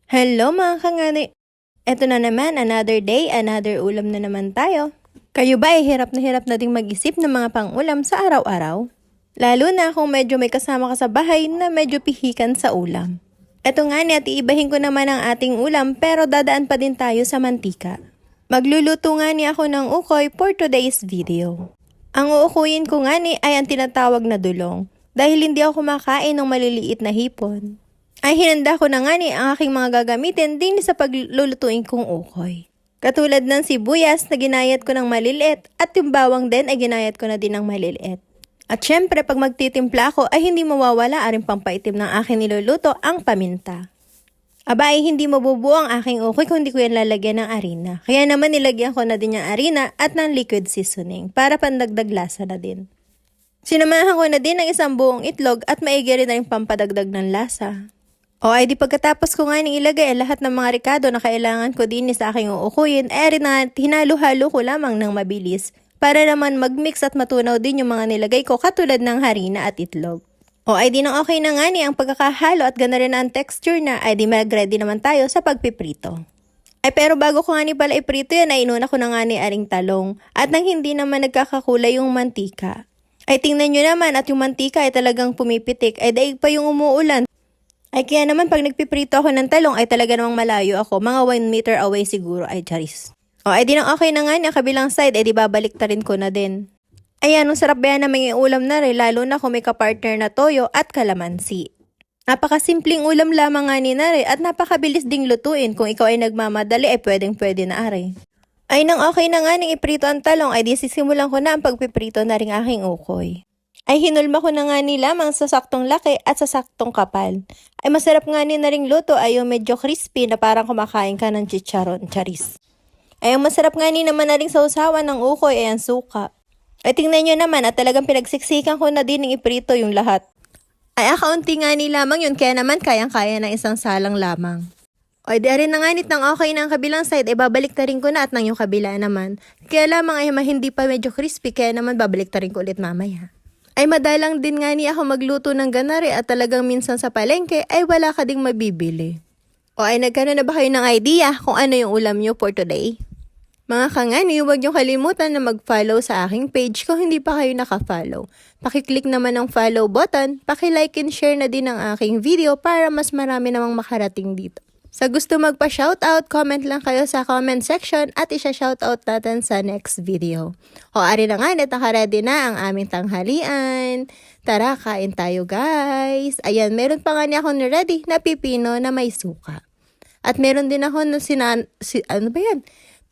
Hello mga kangani! Eto na naman, another day, another ulam na naman tayo. Kayo ba ay hirap na ding mag-isip ng mga pang-ulam sa araw-araw? Lalo na kung medyo may kasama ka sa bahay na medyo pihikan sa ulam. Eto nga ni at iibahin ko naman ang ating ulam pero dadaan pa din tayo sa mantika. Magluluto nga ni ako ng ukoy for today's video. Ang uukuyin ko nga ni ay ang tinatawag na dulong dahil hindi ako kumakain ng maliliit na hipon. Ay hinanda ko na nga ni ang aking mga gagamitin din sa paglulutuin kong ukoy. Katulad ng sibuyas na ginayat ko ng maliliit at yung bawang din ay ginayat ko na din ng maliliit. At syempre pag magtitimpla ako ay hindi mawawala aring pampaitim ng aking niluluto ang paminta. Aba ay hindi mabubuo ang aking ukoy kung hindi ko yan lalagyan ng harina. Kaya naman nilagyan ko na din yung harina at ng liquid seasoning para pandagdag lasa na din. Sinamahan ko na din ng isang buong itlog at maigi rin na yung pampadagdag ng lasa. O ay di pagkatapos ko nga nang ilagay lahat ng mga rikado na kailangan ko din sa aking uukuyin, ay rin na hinalo-halo ko lamang ng mabilis para naman mag-mix at matunaw din yung mga nilagay ko katulad ng harina at itlog. O ay di nang okay na nga ni ang pagkakahalo at gana rin ang texture na ay di mag-ready naman tayo sa pagpiprito. Ay pero bago ko nga ni pala iprito yan ay inuna ko na nga ni aring talong at nang hindi naman nagkakakulay yung mantika. Ay tingnan nyo naman at yung mantika ay talagang pumipitik ay daig pa yung umuulan. Ay kaya naman pag nagpiprito ako ng talong ay talaga namang malayo ako, mga 1 meter away siguro ay charis. O ay di nang okay na nga niya kabilang side ay di babalik ta rin ko na din. Ayan, ang sarap ba yan na may ulam na rin lalo na kung may kapartner na toyo at kalamansi. Napakasimpleng ulam lamang nga ni Nare at napakabilis ding lutuin kung ikaw ay nagmamadali ay pwede na are. Ay nang okay na nga ning iprito ang talong ay di sisimulan ko na ang pagpiprito na ring aking ukoy. Ay hinulma ko na nga ni lamang sa saktong laki at sa saktong kapal. Ay masarap nga ni na ring luto ay yung medyo crispy na parang kumakain ka ng chicharon, charis. Ay ang masarap nga ni naman na ring sausawan ng ukoy ay ang suka. Ay tingnan nyo naman at talagang pinagsiksikan ko na din ng iprito yung lahat. Ay akaunti nga ni lamang yun kaya naman kayang-kaya ng isang salang lamang. O di rin na nga nit ng okay ng kabilang side ay babalik ta rin ko na at ng yung kabila naman. Kaya lamang ay hindi pa medyo crispy kaya naman babalik ta rin ko ulit mamaya. Ay madalang din nga ni ako magluto ng ganari at talagang minsan sa palengke ay wala ka ding mabibili. O ay nagkaroon na ba kayo ng idea kung ano yung ulam nyo for today? Mga kangani, huwag nyo kalimutan na mag-follow sa aking page kung hindi pa kayo naka-follow. Pakiclick naman ang follow button, paki-like and share na din ang aking video para mas marami namang makarating dito. Sa gusto magpa-shoutout, comment lang kayo sa comment section at isa-shoutout natin sa next video. O ari na nga, naka-ready na ang aming tanghalian. Tara, kain tayo guys. Ayan, meron pa nga niya ako ready na pipino na may suka. At meron din ako na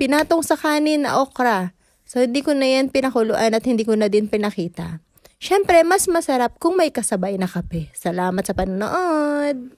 pinatong sa kanin na okra. So hindi ko na yan pinakuluan at hindi ko na din pinakita. Syempre, mas masarap kung may kasabay na kape. Salamat sa panonood!